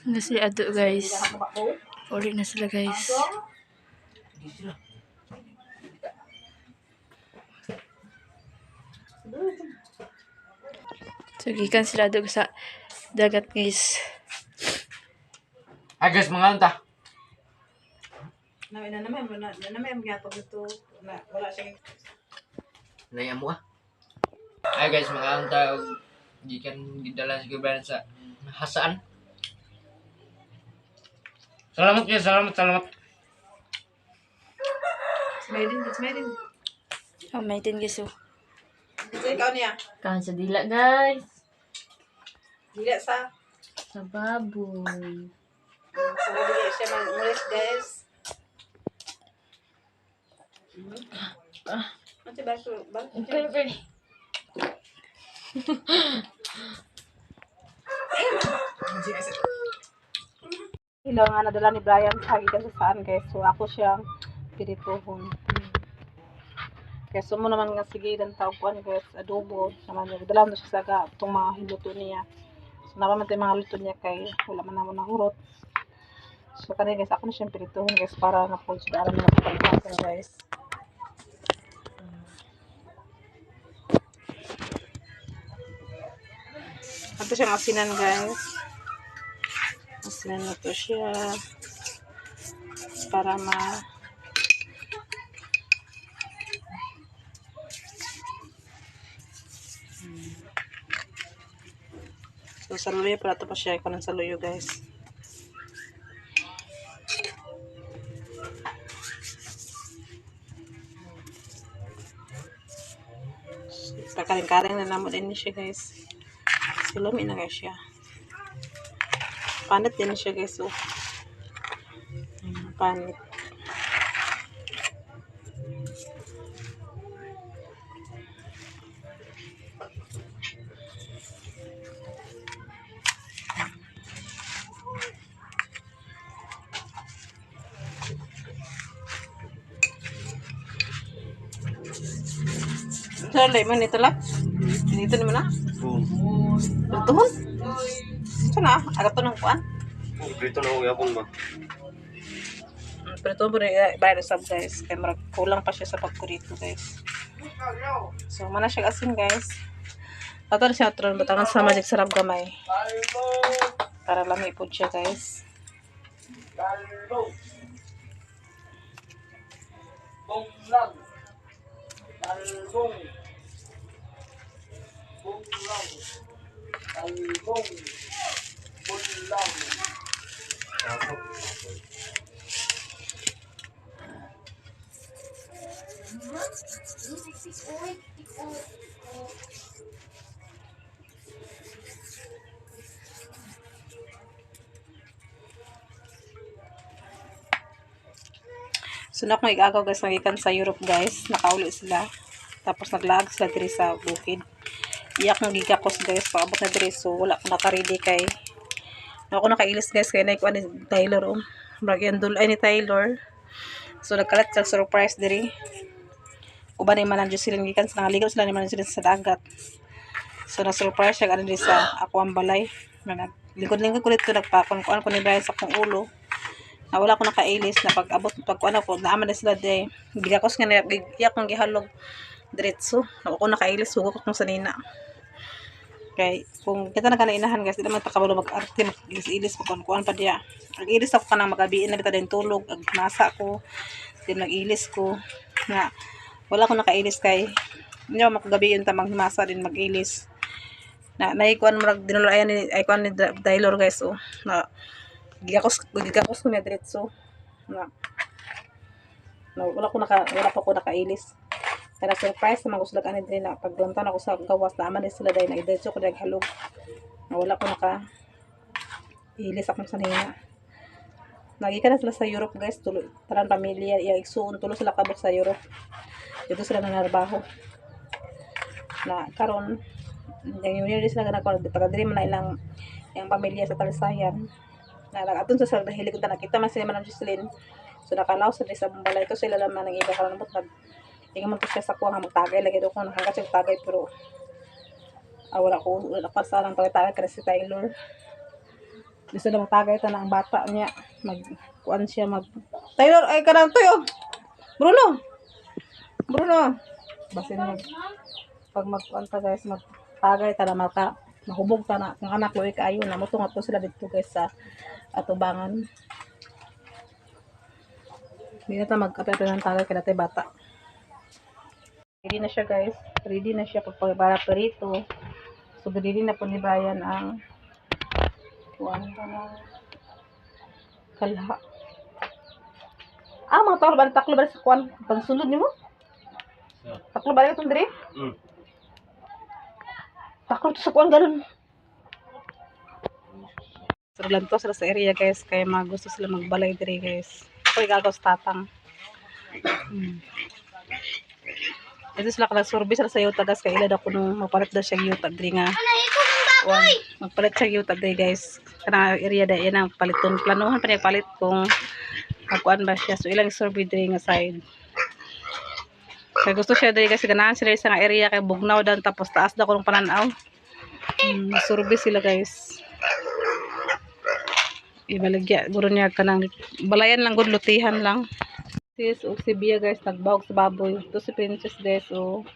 Na sila ato guys. Uli na sila guys. So gikan sila ato sa dagat guys. Ay guys, mga anta. Namin gyapon ito. Wala siya. Naya mo ah. Ay guys, mga anta. Gikan gidala sa gobyerno sa hasaan. Salamat guys, salamat. Smailin. Oh, may tin guys. Kasi ikaw niya. Kahan sa dila guys. Dila sa. Sa baboy. Sa dila siya mangulis guys. Ano ba ito? Okay. Ilaw nga nadala ni Brian sa gikan sa saan guys. So ako siyang pirituhon. Kaya sumo naman nga sige dan tawpuan guys, adobo naman niya. Dala mo siya sa itong mga hiluto niya. So naman tayo mga luto niya kay wala man naman nahurot. So kanina guys, ako na siyang pirituhon guys para na-consideran na pagkakas guys. Ito siyang asinan guys. Asinan na to siya. Para So saluyo pala ito pa siya. Ikaw ng saluyo guys. Kakaling-kaling na naman din siya guys. Silumi na guys siya. Panit din siya guys. Oh. Panit. So, lemon ito lang. Dito naman na. Lutuhon. Ito na. Agad to ng kuan. Prito na ako yapon ba? Pero ito po rin bayad sa guys. Kaya kulang pa siya sa pagkurito guys. So, mana siya asin guys. Ato na siya tron. Batangan sa magic sarap gamay. Para lami po siya guys. So, na akong igagaw guys, nagikan sa Europe guys. Nakauli sila. Tapos naglag sila diri sa bukid. Iyak ng gigakos guys. Paabot na diri. So, wala ko naka-ready kay. Ako nakailis guys. Kaya naikuha ni Taylor. Bagyan dulay ni Taylor. So, nagkalat sa surprise diri. Uban ni manan sila gikan sa nangaligaw sila ni manan sila sa dagat. So, na-surprise siya ano diri sa ako ang balay. Lingkod-lingkod ko dito nagpakon-kuan ko ni Brian sa akong ulo. Na wala ko nakailis na pag-abot pag-kuan ako naaman na sila day gigakos nga iyak kong gihalog diretso na ako nakailis sugok akong sanina kay kung kita na kanainahan guys di naman takabalo mag-arte mag-ilis kuan pa diya mag-ilis ako kanang magabiin na kita din tulog ag nasa ko din nag-ilis ko na wala ko nakailis kay hindi ako makagabiin ta manghimasa din mag-ilis na naikuan mo dinulayan ni ikuan ni Taylor guys oh na gigakos ko na diretso na wala pa ko nakailis kaya surprise naman ko sila kanina din na pagduntan ako sa gawas na aman sila dahil nag-diretso ko dahil halog na wala ko ilis akong sanina nagika na sila sa Europe guys taran pamilya igsuon tulo sila kabok sa Europe dito sila nanarbaho na karon yung yun sila ganako pagdiri man na ilang yung pamilya sa Talisayan na aton sa sala hilig ta nakita man sila man Jocelyn so nakalaw sa balay to sila naman ang iba karon mo ingon man to siya sa kuha nga magtagay lagi do ko hangga't siya tagay pero wala pa sa lang tagay kada si Taylor Gusto na magtagay ta na ang bata niya. Kuan siya Taylor, ay kanang tuyo. Bruno. Bruno. Basin pag magkuan ta guys, magtagay ta na mahubog ta na kung anak loy kaayo na motungat to sila dito guys sa atubangan. Hindi na ta mag-apete ng tagay kaya natin bata. Ready na siya guys. Ready na siya para perito. So, ready na po ni Brian ang kuwan ka na kalha. Mga taklo ba sa kuwan? Pagsunod niyo mo? Taklo ba itong dire? Taklo to sa kuwan galon. So, lang to sila sa area guys. Kaya gusto sila magbalay dire guys. Ito gagaw sa tatang. Ito sila kalag-survey sila sa yuta guys. Kaya ilad ako nung mapalit daw siya yuta dire nga. Magpalit siya yuta dire guys. Kana area da yan ang paliton. Planuhan pa niya palit kung magkuan ba siya. So ilang survey dire nga side. Kaya gusto siya dire guys. Ganahan sila sa nga area kay bugnaw daw. Tapos taas daw ko ng pananaw. Survey sila guys. Ibaligya guro niya kanang balayan lang gud lutihan lang. Sis o si Bia guys nagbahog sa baboy. Ito si Princess guys o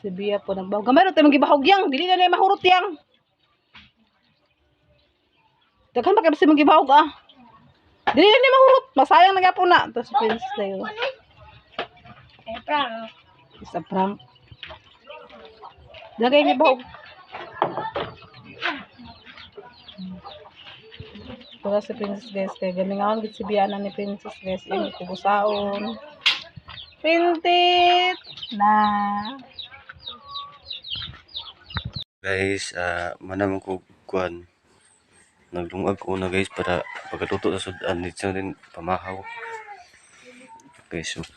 si Bia po nagbahog. Gamay ro tay magibahog yang, dili na na mahurot yang. Daghan pa kay basta magibahog Dili na ni mahurot, masayang na gyapon na. Ito si Princess dayo. Prank. Isa prank. Dagay ni bahog. Ito si Princess guys. Kaya gamingawan gid si Biana ni Princess guys. Yung kubusaon. Pintit na. Guys, manamang ko kuan. Naglungag ko na guys para pagkatuto sa sudan dito din pamahaw. Guys, so.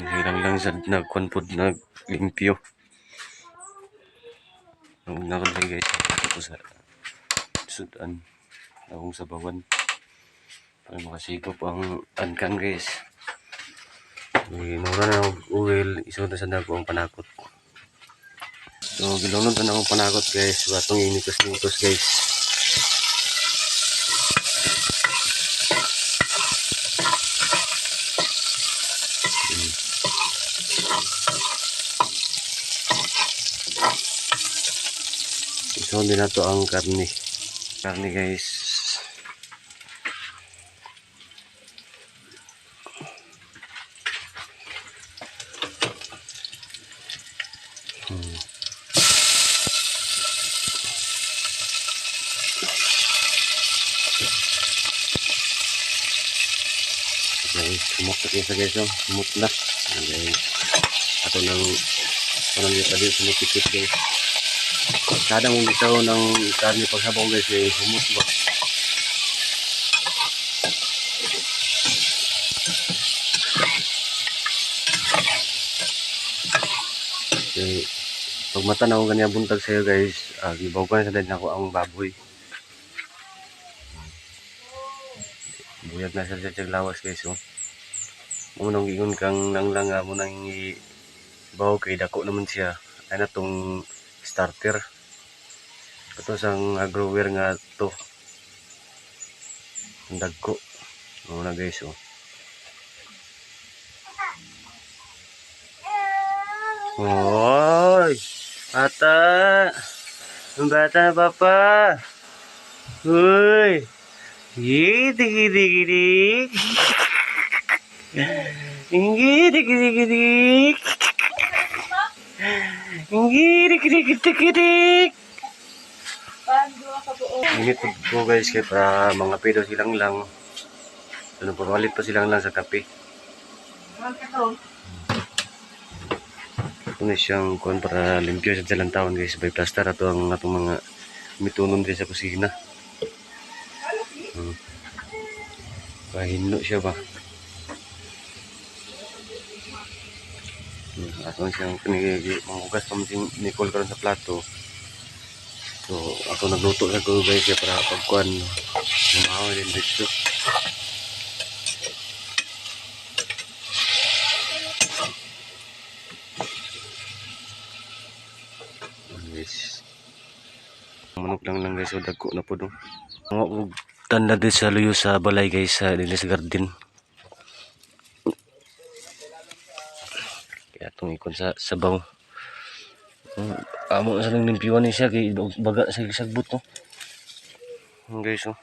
Hirang lang sa nagkuan pod naglimpyo. Ang nakalagay guys ito sa sudan akong sabawan para makasigop ang angkan guys. Mura na oil isod na sa nako ang panakot. So gilunod na akong panakot guys. Watong initos guys. So din na to ang karne guys. Guys, sumok na kaysa guys, sumok na guys. Ato nang parang yung tadi sumukipit guys. Kada mong bitaw ng karne pagsabaw guys, humot ba? Okay, pag matanaw ganyan buntag sa'yo guys, gibaw ko na sa din ako ang baboy. Buyag na sa lawas guys, munang ingon kang nanglang mo nang ibaw kay dako naman siya. Ay na tong starter. Ito sang grower nga to. Ang dagko. Muna guys, Oy! Ata! Ang bata papa! Uy! Gidik-gidik-gidik! Gidik-gidik-gidik! Gidik-gidik-gidik! Init po guys kaya para mga pedo silang lang. Ano po, malit pa silang lang sa kape. Ito na siyang kuhan para limpyo sa dalang taon guys. By plaster ato ang atong mga mitunon din sa kusina. Pahinlo siya ba? Ato siyang manghugas pa si Nicole karon sa plato. So ako nagluto sa ko guys para pagkuhan lumawa din dito. guys. Manok lang guys, o dagko na po dong. Mga tanda din sa luyo sa balay guys, sa Lilis Garden. Kaya itong ikon sa sabaw. Amo sa nang limpiwan ni siya, kay baga sa sagbot no. Guys oh.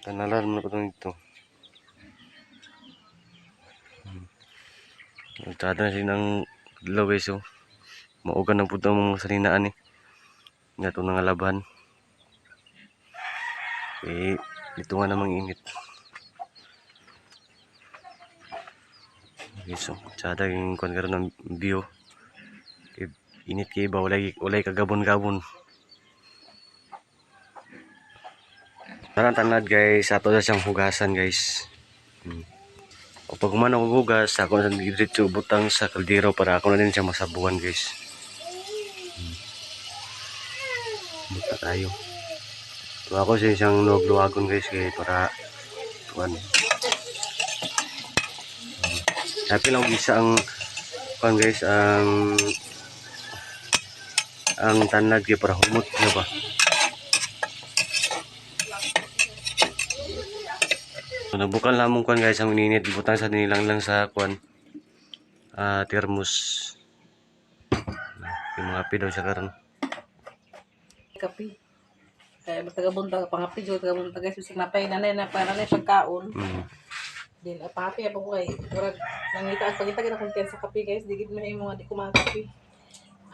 Tanalan mo na ko ito. Nagtada na siya ng dilaw guys oh. Maugan na po ito mga saninaan eh. Nga ito nga laban. Eh, ito nga namang init. Okay, so, tsada yung kuwan karon ng view. Init kayo ba? Walay kagabon-gabon. Parang tanad guys, ato na siyang hugasan guys. O pag kumano ko hugas, ako na diretso butang sa kaldero para ako na din siya masabuhan guys. Buta tayo. So ako siya siyang nagluwagon guys kaya para kuan. Happy lang isa ang kuan guys ang tanad kaya para humot na ba. So nabukan lamang kuan guys ang ininit butang sa nilang lang sa kuan thermos. Yung mga pidaw siya karon. Kape. Kaya magtagabunta pangapi jud tagabunta guys bisig napay nanay na para na pagkaon. Din apapi apa ko kay murag nangita ang pagita kita content sa kape guys digid man imo nga di ko mga kape.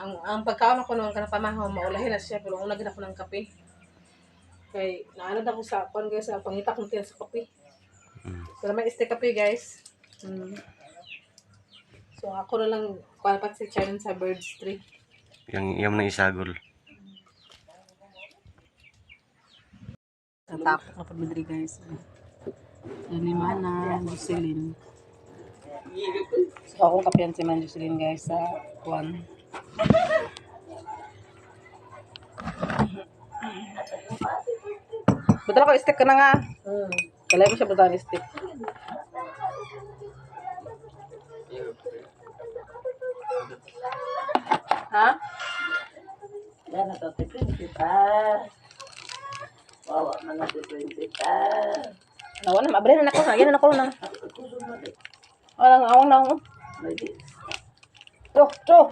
Ang pagkaon ako noon kana pamahaw maulahin na siya pero una gid ako ng kape. Kay naanad ako sa kon guys sa pangita content sa kape. So may este kape guys. So ako na lang kuan si challenge sa birds tree. Yang na isagol. Tatapok na pagmidri guys. Limana, Jocelyn. So akong kapiyan si Man Jocelyn guys sa kuan. Betul ako stick ka na nga. Kalay mo siya betul stick. Ha? Yan ito, tipin kita. Wawa man na tipin kita. Nawa na, mabre na ako na. Yan na ako na. Walang awang na ako. Lagi. Tuh.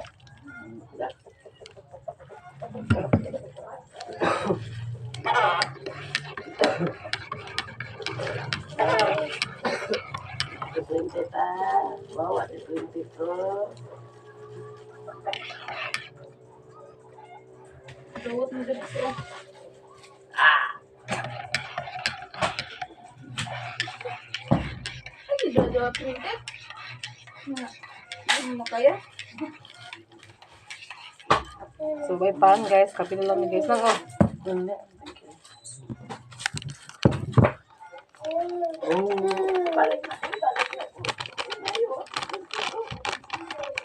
Tipin kita. Wawa tipin kita. Tuwot mo dito siya. Ay, jojo printed. Ano mo kaya? So, bye pan guys. Kapi na lang guys. Lang, oh. Balik na.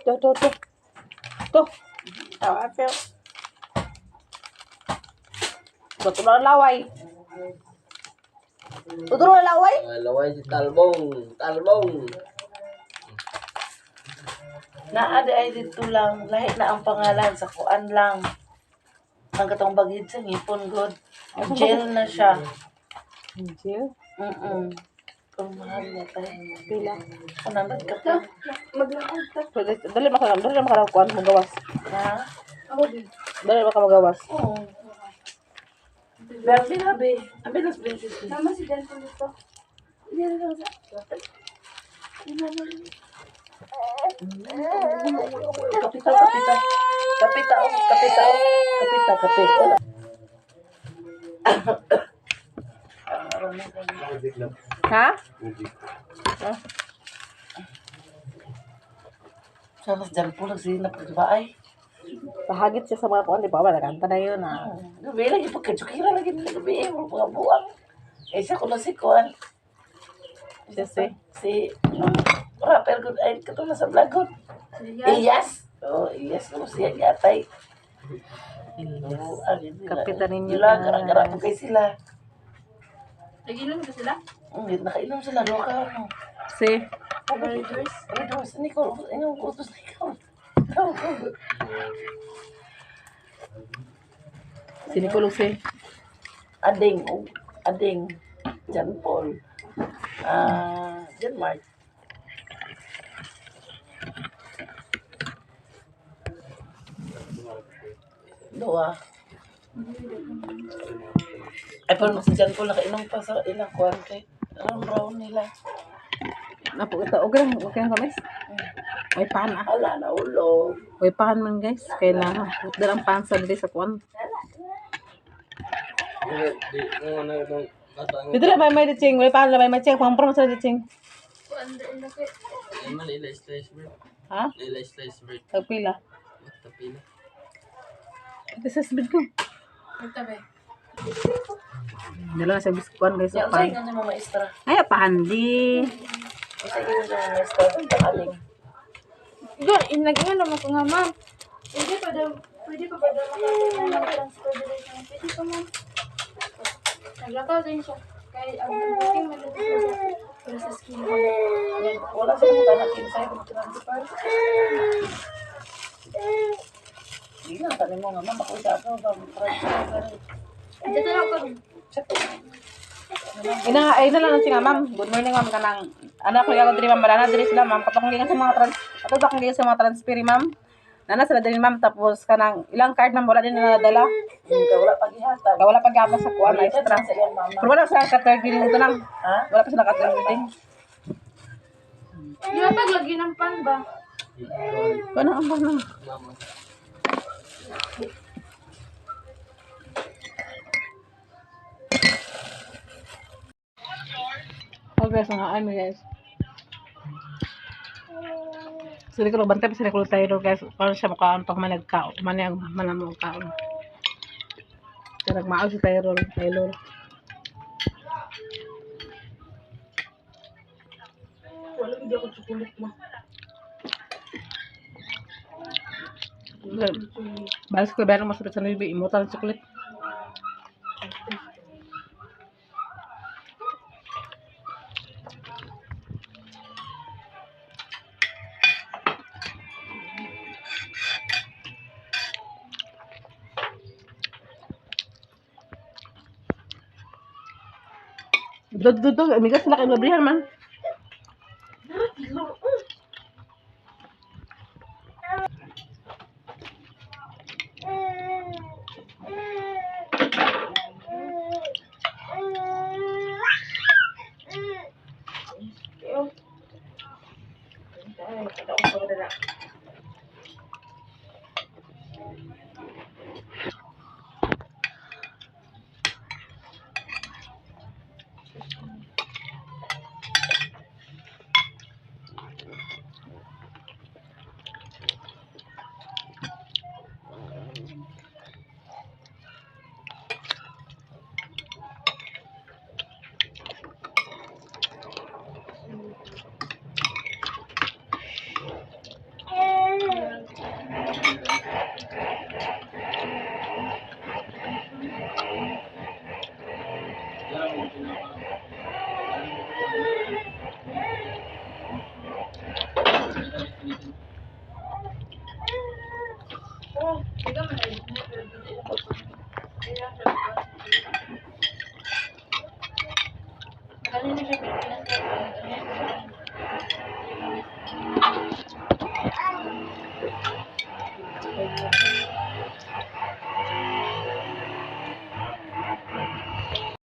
Tuh. Tuh. Tawa, Phil. Tuh na laway. Tuh na laway. Laway si Talbong. Naada ay dito lang. Lahi na ang pangalan sa kuan lang. Ang katong bagid sa ngipon god. Gel na siya. Jill? Kung mahal na tayo. Pila. Kananad ka pa. Dali makaram kuan mo gawas. Ha? Dali magawas. Oo. Labi. Ambil los princess. Mama si Jan dito. Yan lang sa. Kapita. Wala. Ha? Sana dyan po nagsinap ko ba ay? Pahagit siya sa mga kuan, di ba? Nagkanta na yun, ha? Gabi lagi pagkajukira lagi nila gabi mo mga buwang. Isa ko lang si Kuan. Si rapper good ay katong nasa vlog good. Iyas. Oh, Iyas ko siya yatay. Kapitan ninyo Nila na. gara-gara po kay sila. Nag-inom ba sila? Nakainom sila doon ka. Si? Ay, doon sa Nicole. Inom ko to sa Nicole. Sinikulog si. Ading. Ading. John Paul. John Mark. Dua. Ay, pero si John Paul nakainom pa sa ilang kuwan kay round nila. Napo ito. Okay lang guys. May pan ah. Ala na ulo. May pan man guys. Kailangan. Dalang pan sa dili sa kuwan. Dito lang may ditsing. May pan lang may check. Pang-prom sa ditsing. Ha? Tagpila. Ito sa sabid ko. Dala na sa biskuan guys. Yan, Pan. sa'yo nga mo maestra. Ay, pandi. Sa'yo nga maestra. Ang aling. Doon, inagyan naman ko nga, ma'am. Pwede pa ba daw makakita ng transfer duration? Pwede pa, ma'am. Naglakaw din siya. Kaya ang booking malapit na siya. Para sa skin mo. Wala sa mga tanakin sa'yo kung transfer. Hindi lang, tanin mo nga, ma'am. Ako isa ako. Transfer. Dito lang ko rin. Ay na lang siya ma'am. Good morning ma'am kanang anak ko yago diri ma'am balana diri sila ma'am kapag sa mga transfer ma'am. Nana sila diri ma'am tapos kanang ilang card na wala din na nadala. Wala paghihatag. Wala pa gyapon sa kuan extra. Sa iyan, mama. Pero wala sa ka-third reading ito lang. Ha? Wala pa sila ka-third reading. Di ba paglagay ng pan ba? Ano ang bang Okay, so nga ano guys. Sili ko bantay pa sila ko tayo guys. Para siya mukhaan pag managkao. Manang manamong kaon. Kaya nagmaaw si Tyrol. Wala, hindi ako chocolate mo. Balas ko bayang masarap sa libi. Immortal chocolate. Dudod, amigas sila kay Gabriel man.